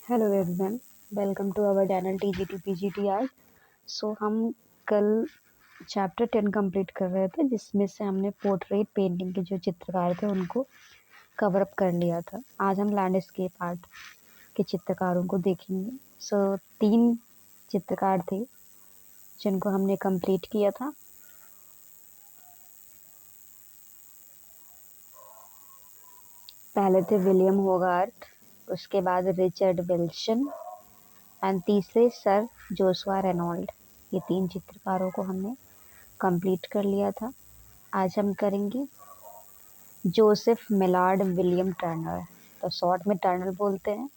Hello everyone, welcome to our channel TGT PGT art. हम कल chapter 10 complete कर रहे थे, जिसमें से हमने पोर्ट्रेट पेंटिंग के जो चित्रकार थे उनको कवर अप कर लिया था। आज हम लैंडस्केप आर्ट के चित्रकारों को देखेंगे। 3 चित्रकार थे जिनको हमने कंप्लीट किया था। पहले थे विलियम होगार्थ, उसके बाद रिचर्ड विल्सन एंड तीसरे सर जोशुआ रेनॉल्ड। ये 3 चित्रकारों को हमने कंप्लीट कर लिया था। आज हम करेंगे जोसेफ मिलार्ड विलियम टर्नर। तो शॉर्ट में टर्नर बोलते हैं,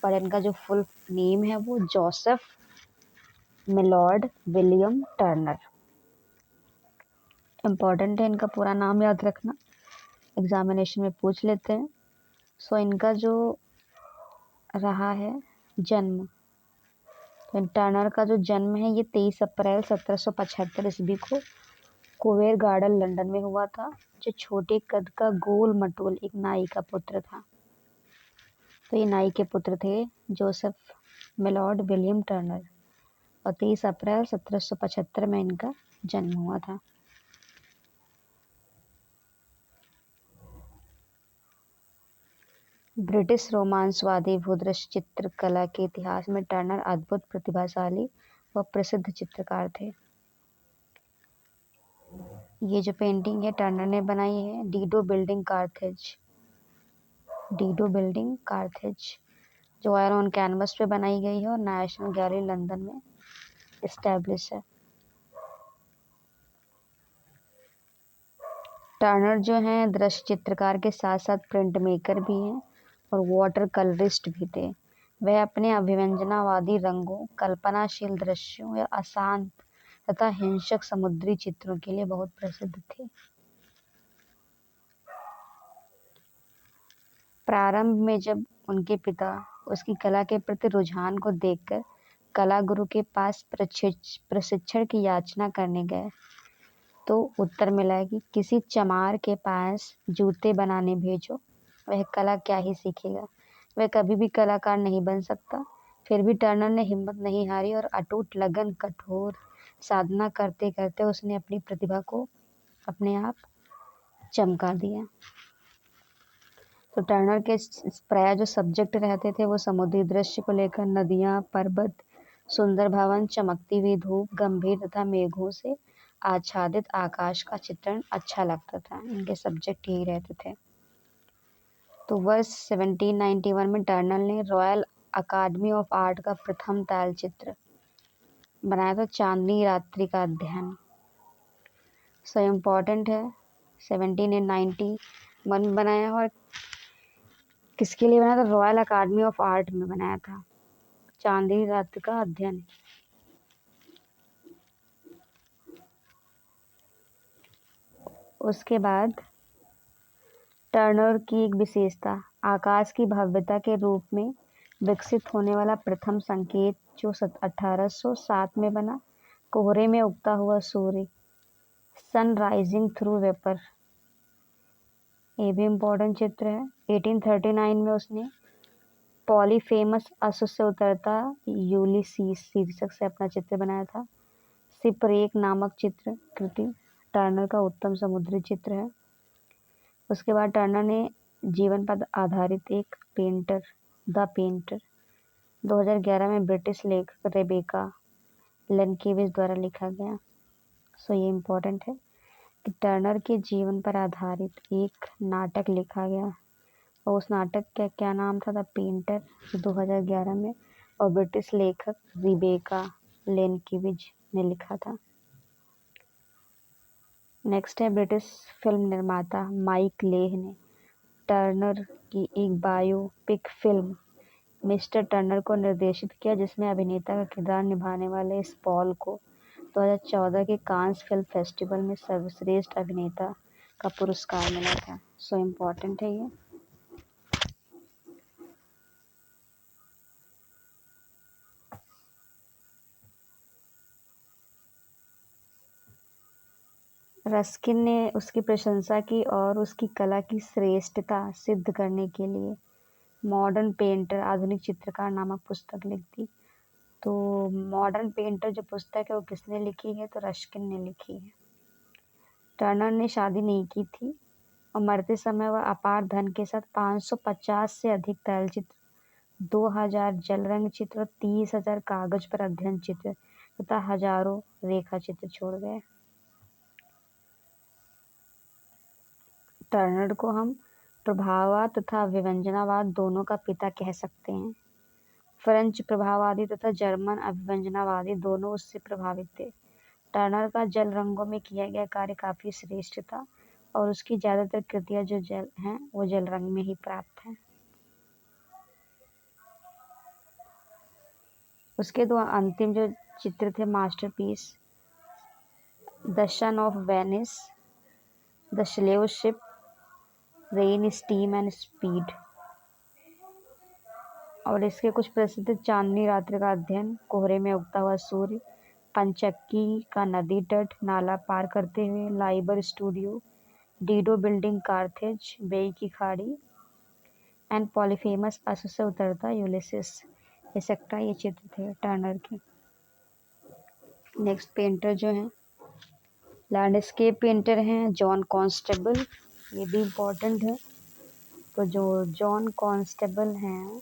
पर इनका जो फुल नेम है वो Joseph Mallord William Turner. Important है इनका पूरा नाम याद रखना, एग्जामिनेशन में पूछ लेते हैं। इनका जो रहा है जन्म, तो टर्नर का जो जन्म है ये 23 अप्रैल 1775 ईस्वी को कोवेर गार्डन लंदन में हुआ था। जो छोटे कद का गोल मटोल एक नाई का पुत्र था। तो ये नाई के पुत्र थे जोसेफ मिलॉर्ड विलियम टर्नर, और 23 अप्रैल 1775 में इनका जन्म हुआ था। ब्रिटिश रोमांसवादी भूदृश्य चित्रकला के इतिहास में टर्नर अद्भुत, प्रतिभाशाली व प्रसिद्ध चित्रकार थे। ये जो पेंटिंग है टर्नर ने बनाई है, डीडो बिल्डिंग कार्थेज, जो ऑयल ऑन कैनवस पे बनाई गई है और नेशनल गैलरी लंदन में एस्टैब्लिश है। टर्नर जो हैं दृश्य चित्रकार के साथ साथ प्रिंट मेकर भी हैं और वाटर कलरिस्ट भी थे। वह अपने अभिव्यंजनावादी रंगों, कल्पनाशील दृश्यों या अशांत तथा हिंसक समुद्री चित्रों के लिए बहुत प्रसिद्ध थे। प्रारंभ में जब उनके पिता उसकी कला के प्रति रुझान को देखकर कला गुरु के पास प्रशिक्षण की याचना करने गए, तो उत्तर मिला कि किसी चमार के पास जूते बनाने भेजो, वह कला क्या ही सीखेगा, वह कभी भी कलाकार नहीं बन सकता। फिर भी टर्नर ने हिम्मत नहीं हारी और अटूट लगन, कठोर साधना करते करते उसने अपनी प्रतिभा को अपने आप चमका दिया। तो टर्नर के प्राय जो सब्जेक्ट रहते थे वो समुद्री दृश्य को लेकर नदियाँ, पर्वत, सुंदर भवन, चमकती हुई धूप, गंभीर तथा मेघों से आच्छादित आकाश का चित्रण अच्छा लगता था। इनके सब्जेक्ट यही रहते थे। तो वर्ष 1791 में टर्नर ने रॉयल अकादमी ऑफ आर्ट का प्रथम तैल चित्र बनाया था, चांदनी रात्रि का अध्ययन। इम्पॉर्टेंट है, 1791 में बनाया और किसके लिए बनाया था? रॉयल अकादमी ऑफ आर्ट में बनाया था, चांदनी रात्रि का अध्ययन। उसके बाद टर्नर की एक विशेषता, आकाश की भव्यता के रूप में विकसित होने वाला प्रथम संकेत जो 1807 में बना, कोहरे में उगता हुआ सूर्य, सन राइजिंग थ्रू वेपर। ये भी इम्पोर्टेंट चित्र है। 1839 में उसने पॉलीफेमस अश्व से उतरता यूलिसीस शीर्षक से अपना चित्र बनाया था। शिपरेक नामक चित्र कृति टर्नर का उत्तम समुद्री चित्र है। उसके बाद टर्नर ने जीवन पर आधारित एक पेंटर, द पेंटर, 2011 में ब्रिटिश लेखक रेबेका लेनकेविच द्वारा लिखा गया। ये इम्पोर्टेंट है कि टर्नर के जीवन पर आधारित एक नाटक लिखा गया, और उस नाटक का क्या नाम था? द पेंटर, 2011 में, और ब्रिटिश लेखक रिबेका लेनकेविच ने लिखा था। नेक्स्ट है ब्रिटिश फिल्म निर्माता माइक लेह ने टर्नर की एक बायोपिक फिल्म मिस्टर टर्नर को निर्देशित किया, जिसमें अभिनेता का किरदार निभाने वाले इस पॉल को 2014 के कांस फिल्म फेस्टिवल में सर्वश्रेष्ठ अभिनेता का पुरस्कार मिला था। इम्पोर्टेंट है ये। रस्किन ने उसकी प्रशंसा की और उसकी कला की श्रेष्ठता सिद्ध करने के लिए मॉडर्न पेंटर आधुनिक चित्रकार नामक पुस्तक लिख दी। तो मॉडर्न पेंटर जो पुस्तक है वो किसने लिखी है? तो रस्किन ने लिखी है। टर्नर ने शादी नहीं की थी और मरते समय वह अपार धन के साथ 550 से अधिक तैलचित्र, 2000 जल रंग चित्र, 30,000 कागज पर अध्ययन चित्र तथा हजारों रेखा चित्र छोड़ गए। टर्नर को हम प्रभाववाद तथा अभिव्यंजनावाद दोनों का पिता कह सकते हैं। फ्रेंच प्रभाववादी तथा जर्मन अभिव्यंजनावादी दोनों उससे प्रभावित थे। टर्नर का जल रंगों में किया गया कार्य काफी श्रेष्ठ था और उसकी ज्यादातर कृतियां जो जल हैं वो जल रंग में ही प्राप्त हैं। उसके दो अंतिम जो चित्र थे masterpiece, the son of Venice, the slave ship, rain, steam and speed. और इसके कुछ प्रसिद्ध चांदनी रात्रि का अध्ययन, कोहरे में उगता हुआ सूर्य, पंचक्की का नदी तट, नाला पार करते हुए, Liber studio, Dido building Carthage, बेई की खाड़ी एंड पॉलीफेमस अश्व से उतरता यूलिसिस, एक्सेट्रा ये चित्र थे टर्नर के। नेक्स्ट पेंटर जो हैं लैंडस्केप पेंटर हैं जॉन कॉन्स्टेबल, ये भी इम्पोर्टेंट है। तो जो जॉन कॉन्स्टेबल हैं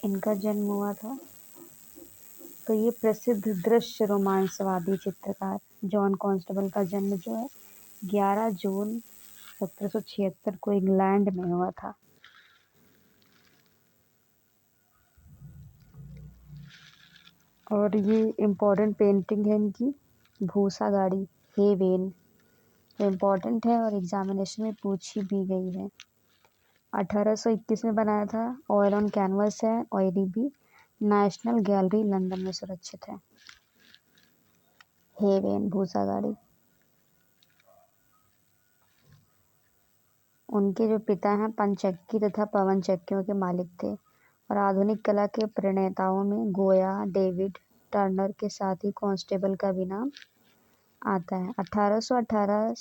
इनका जन्म हुआ था, तो ये प्रसिद्ध दृश्य रोमांसवादी चित्रकार जॉन कॉन्स्टेबल का जन्म जो है 11 जून 1776 को इंग्लैंड में हुआ था। और ये इम्पोर्टेंट पेंटिंग है इनकी भूसा गाड़ी, हे वेन, तो इम्पोर्टेंट है और एग्जामिनेशन में पूछी भी गई है। 1821 में बनाया था, ऑयल ऑन कैनवस है, ऑयली भी, नेशनल गैलरी लंदन में सुरक्षित है। हे वेन भूसा गाड़ी। उनके जो पिता हैं पंचक्की तथा पवन चक्कियों के मालिक थे और आधुनिक कला के प्रणेताओं में गोया, डेविड टर्नर के साथ ही कांस्टेबल का भी नाम आता है। 1818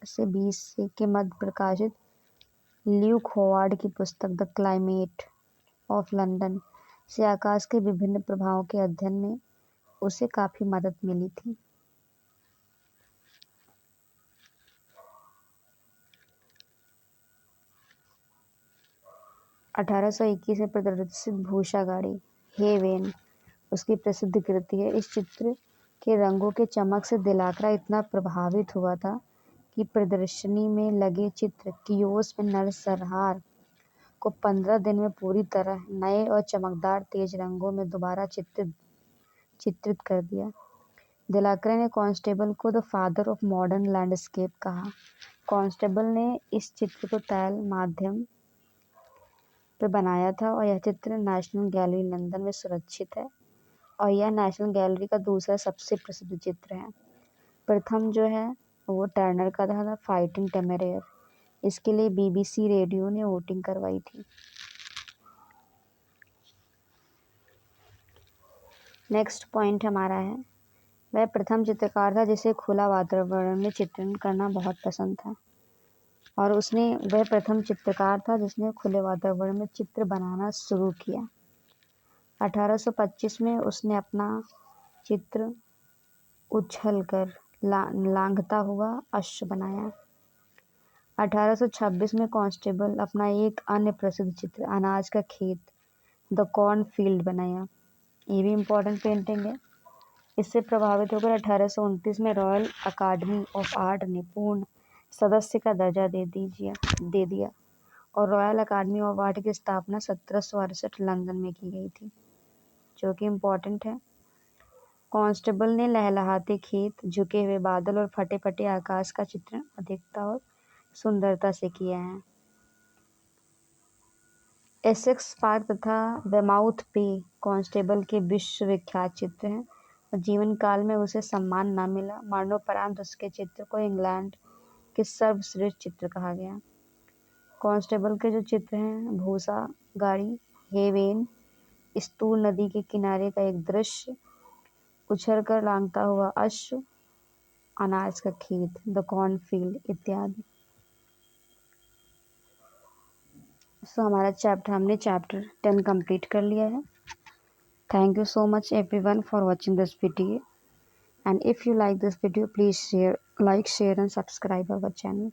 से 20 के मध्य प्रकाशित ल्यूक होवार्ड की पुस्तक द क्लाइमेट ऑफ लंदन से आकाश के विभिन्न प्रभावों के अध्ययन में उसे काफी मदद मिली थी। अठारह में प्रदर्शित भूसा गाड़ी, हे वेन, उसकी प्रसिद्ध कृति है। इस चित्र के रंगों के चमक से दिलाकरा इतना प्रभावित हुआ था कि प्रदर्शनी में लगे चित्र कियोस्क में नरसंहार को 15 दिन में पूरी तरह नए और चमकदार तेज रंगों में दोबारा चित्रित कर दिया। दिलाकरा ने कांस्टेबल को the father of modern landscape कहा। कांस्टेबल ने इस चित्र को तैल माध्यम पे बनाया था और यह चित्र नेशनल गैलरी लंदन में सुरक्षित है और यह नेशनल गैलरी का दूसरा सबसे प्रसिद्ध चित्र है। प्रथम जो है वो टर्नर का था फाइटिंग टेमेरेयर, इसके लिए BBC रेडियो ने वोटिंग करवाई थी। नेक्स्ट पॉइंट हमारा है, वह प्रथम चित्रकार था जिसे खुला वातावरण में चित्रण करना बहुत पसंद था और वह प्रथम चित्रकार था जिसने खुले वातावरण में चित्र बनाना शुरू किया। 1825 में उसने अपना चित्र उछलकर लांघता हुआ अश्व बनाया। 1826 में कांस्टेबल अपना एक अन्य प्रसिद्ध चित्र अनाज का खेत द कॉर्न फील्ड बनाया। ये भी इम्पोर्टेंट पेंटिंग है। इससे प्रभावित होकर 1829 में रॉयल अकादमी ऑफ आर्ट ने पूर्ण सदस्य का दर्जा दे दिया और रॉयल अकादमी ऑफ आर्ट की स्थापना 1768 लंदन में की गई थी, जो कि इम्पोर्टेंट है। कांस्टेबल ने लहलहाते खेत, झुके हुए बादल और फटे फटे आकाश का चित्रण अधिकता और सुंदरता से किया है। एसेक्स पार्क तथा वेमाउथ पे कांस्टेबल के विश्वविख्यात चित्र हैं और जीवन काल में उसे सम्मान न मिला। मरणोपरांत उसके चित्र को इंग्लैंड के सर्वश्रेष्ठ चित्र कहा गया। कांस्टेबल के जो चित्र हैं भूसा गाड़ी, हे वेन, स्तूल नदी के किनारे का एक दृश्य, उछलकर लांघता हुआ अश्व, अनाज का खेत द कॉर्न फील्ड इत्यादि। सो हमने चैप्टर 10 कंप्लीट कर लिया है। Thank you so much everyone for watching this video, and if you like this video, please share, like, share and subscribe our channel.